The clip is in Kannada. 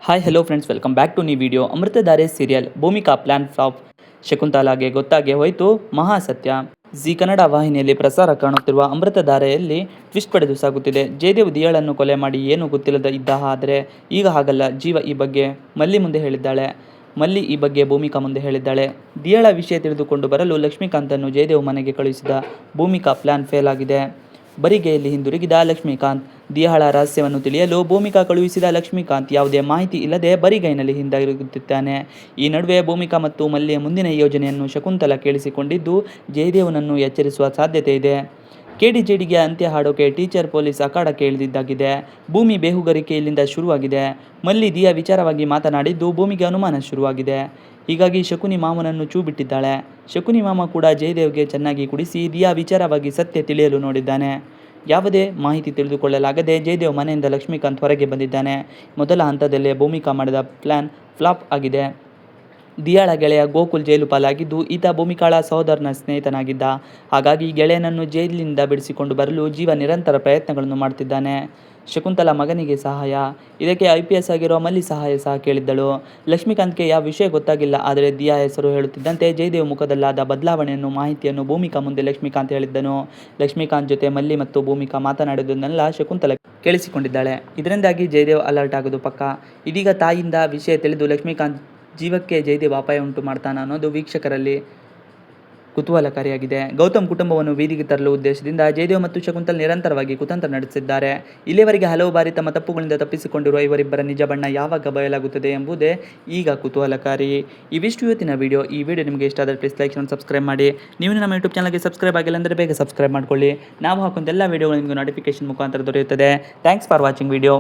Hi hello friends, welcome back to new video. Amruthadhaare serial Bhoomika plan flop, ಶಕುಂತಲಾಗೆ ಗೊತ್ತಾಗೆ ಹೋಯಿತು ಮಹಾಸತ್ಯ. ಜಿ ಕನ್ನಡ ವಾಹಿನಿಯಲ್ಲಿ ಪ್ರಸಾರ ಕಾಣುತ್ತಿರುವ ಅಮೃತಧಾರೆಯಲ್ಲಿ ಟ್ವಿಸ್ಟ್ ಪಡೆದು ಸಾಗುತ್ತಿದೆ. ಜಯದೇವ್ ದಿಯಾಳನ್ನು ಕೊಲೆ ಮಾಡಿ ಏನೂ ಗೊತ್ತಿಲ್ಲದ ಇದ್ದ, ಆದರೆ ಈಗ ಹಾಗಲ್ಲ. ಜೀವ ಈ ಬಗ್ಗೆ ಮಲ್ಲಿ ಮುಂದೆ ಹೇಳಿದ್ದಾಳೆ. ಮಲ್ಲಿ ಈ ಬಗ್ಗೆ ಭೂಮಿಕಾ ಮುಂದೆ ಹೇಳಿದ್ದಾಳೆ. ದಿಯಾಳ ವಿಷಯ ತಿಳಿದುಕೊಂಡು ಬರಲು ಲಕ್ಷ್ಮೀಕಾಂತನ್ನು ಜಯದೇವ್ ಮನೆಗೆ ಕಳುಹಿಸಿದ ಭೂಮಿಕಾ ಪ್ಲಾನ್ ಫೇಲ್ ಆಗಿದೆ. ಬರಿಗೈಯಲ್ಲಿ ಹಿಂದಿರುಗಿದ ಲಕ್ಷ್ಮೀಕಾಂತ್. ದಿಯಾಳ ರಹಸ್ಯವನ್ನು ತಿಳಿಯಲು ಭೂಮಿಕಾ ಕಳುಹಿಸಿದ ಲಕ್ಷ್ಮೀಕಾಂತ್ ಯಾವುದೇ ಮಾಹಿತಿ ಇಲ್ಲದೆ ಬರಿಗೈನಲ್ಲಿ ಹಿಂದಿರುಗುತ್ತಿದ್ದಾನೆ. ಈ ನಡುವೆ ಭೂಮಿಕಾ ಮತ್ತು ಮಲ್ಲಿಯ ಮುಂದಿನ ಯೋಜನೆಯನ್ನು ಶಕುಂತಲಾ ಕೇಳಿಸಿಕೊಂಡಿದ್ದು ಜಯದೇವನನ್ನು ಎಚ್ಚರಿಸುವ ಸಾಧ್ಯತೆ ಇದೆ. ಕೆಡಿಜೆಡಿಗೆ ಅಂತ್ಯ ಹಾಡೋಕೆ ಟೀಚರ್ ಪೊಲೀಸ್ ಅಖಾಡಕ್ಕೆ ಇಳಿದಿದ್ದಾಗಿದೆ. ಭೂಮಿ ಬೇಹುಗಾರಿಕೆ ಇಲ್ಲಿಂದ ಶುರುವಾಗಿದೆ. ಮಲ್ಲಿ ದಿಯಾ ವಿಚಾರವಾಗಿ ಮಾತನಾಡಿದ್ದು ಭೂಮಿಗೆ ಅನುಮಾನ ಶುರುವಾಗಿದೆ. ಹೀಗಾಗಿ ಶಕುನಿ ಮಾಮನನ್ನು ಚೂ ಬಿಟ್ಟಿದ್ದಾಳೆ. ಶಕುನಿ ಮಾಮ ಕೂಡ ಜಯದೇವ್ಗೆ ಚೆನ್ನಾಗಿ ಕುಡಿಸಿ ದಿಯಾ ವಿಚಾರವಾಗಿ ಸತ್ಯ ತಿಳಿಯಲು ನೋಡಿದ್ದಾನೆ. ಯಾವುದೇ ಮಾಹಿತಿ ತಿಳಿದುಕೊಳ್ಳಲಾಗದೆ ಜಯದೇವ್ ಮನೆಯಿಂದ ಲಕ್ಷ್ಮೀಕಾಂತ್ ಹೊರಗೆ ಬಂದಿದ್ದಾನೆ. ಮೊದಲ ಹಂತದಲ್ಲೇ ಭೂಮಿಕಾ ಮಾಡಿದ ಪ್ಲಾನ್ ಫ್ಲಾಪ್ ಆಗಿದೆ. ದಿಯಾಳ ಗೆಳೆಯ ಗೋಕುಲ್ ಜೈಲು ಪಾಲಾಗಿದ್ದು ಈತ ಭೂಮಿಕಾಳ ಸಹೋದರನ ಸ್ನೇಹಿತನಾಗಿದ್ದ. ಹಾಗಾಗಿ ಗೆಳೆಯನನ್ನು ಜೈಲಿನಿಂದ ಬಿಡಿಸಿಕೊಂಡು ಬರಲು ಜೀವ ನಿರಂತರ ಪ್ರಯತ್ನಗಳನ್ನು ಮಾಡುತ್ತಿದ್ದಾನೆ. ಶಕುಂತಲಾ ಮಗನಿಗೆ ಸಹಾಯ, ಇದಕ್ಕೆ IPS ಆಗಿರುವ ಮಲ್ಲಿ ಸಹಾಯ ಸಹ ಕೇಳಿದ್ದಳು. ಲಕ್ಷ್ಮೀಕಾಂತ್ಗೆ ಯಾವ ವಿಷಯ ಗೊತ್ತಾಗಿಲ್ಲ. ಆದರೆ ದಿಯಾ ಹೆಸರು ಹೇಳುತ್ತಿದ್ದಂತೆ ಜಯದೇವ್ ಮುಖದಲ್ಲಾದ ಬದಲಾವಣೆಯನ್ನು ಮಾಹಿತಿಯನ್ನು ಭೂಮಿಕಾ ಮುಂದೆ ಲಕ್ಷ್ಮೀಕಾಂತ್ ಹೇಳಿದ್ದನು. ಲಕ್ಷ್ಮೀಕಾಂತ್ ಜೊತೆ ಮಲ್ಲಿ ಮತ್ತು ಭೂಮಿಕಾ ಮಾತನಾಡುವುದನ್ನೆಲ್ಲ ಶಕುಂತಲಾ ಕೇಳಿಸಿಕೊಂಡಿದ್ದಾಳೆ. ಇದರಿಂದಾಗಿ ಜಯದೇವ್ ಅಲರ್ಟ್ ಆಗೋದು ಪಕ್ಕ. ಇದೀಗ ತಾಯಿಯಿಂದ ವಿಷಯ ತಿಳಿದು ಲಕ್ಷ್ಮೀಕಾಂತ್ ಜೀವಕ್ಕೆ ಜಯದೇವ್ ಅಪಾಯ ಉಂಟು ಮಾಡ್ತಾನ ಅನ್ನೋದು ವೀಕ್ಷಕರಲ್ಲಿ ಕುತೂಹಲಕಾರಿಯಾಗಿದೆ. ಗೌತಮ್ ಕುಟುಂಬವನ್ನು ಬೀದಿಗೆ ತರಲು ಉದ್ದೇಶದಿಂದ ಜಯದೇವ್ ಮತ್ತು ಶಕುಂತಲ್ ನಿರಂತರವಾಗಿ ಕುತಂತ್ರ ನಡೆಸಿದ್ದಾರೆ. ಇಲ್ಲಿಯವರೆಗೆ ಹಲವು ಬಾರಿ ತಮ್ಮ ತಪ್ಪುಗಳಿಂದ ತಪ್ಪಿಸಿಕೊಂಡಿರುವ ಇವರಿಬ್ಬರ ನಿಜ ಬಣ್ಣ ಯಾವಾಗ ಬಯಲಾಗುತ್ತದೆ ಎಂಬುದೇ ಈಗ ಕುತೂಹಲಕಾರಿ. ಇವಿಷ್ಟು ಇವತ್ತಿನ ವಿಡಿಯೋ. ಈ ವಿಡಿಯೋ ನಿಮಗೆ ಇಷ್ಟ ಆದರೆ ಪ್ಲೀಸ್ ಲೈಕ್ ಮತ್ತು ಸಬ್ಸ್ಕ್ರೈಬ್ ಮಾಡಿ. ನೀವು ನಮ್ಮ ಯೂಟ್ಯೂಬ್ ಚಾನಲ್ಗೆ ಸಬ್ಸ್ಕ್ರೈಬ್ ಆಗಿಲ್ಲ ಅಂದರೆ ಬೇಗ ಸಬ್ಸ್ಕ್ರೈಬ್ ಮಾಡ್ಕೊಳ್ಳಿ. ನಾವು ಹಾಕುವಂಥ ಎಲ್ಲ ವಿಡಿಯೋಗಳು ನಿಮಗೆ ನೋಟಿಫಿಕೇಶನ್ ಮುಖಾಂತರ ದೊರೆಯುತ್ತದೆ. Thanks for watching video.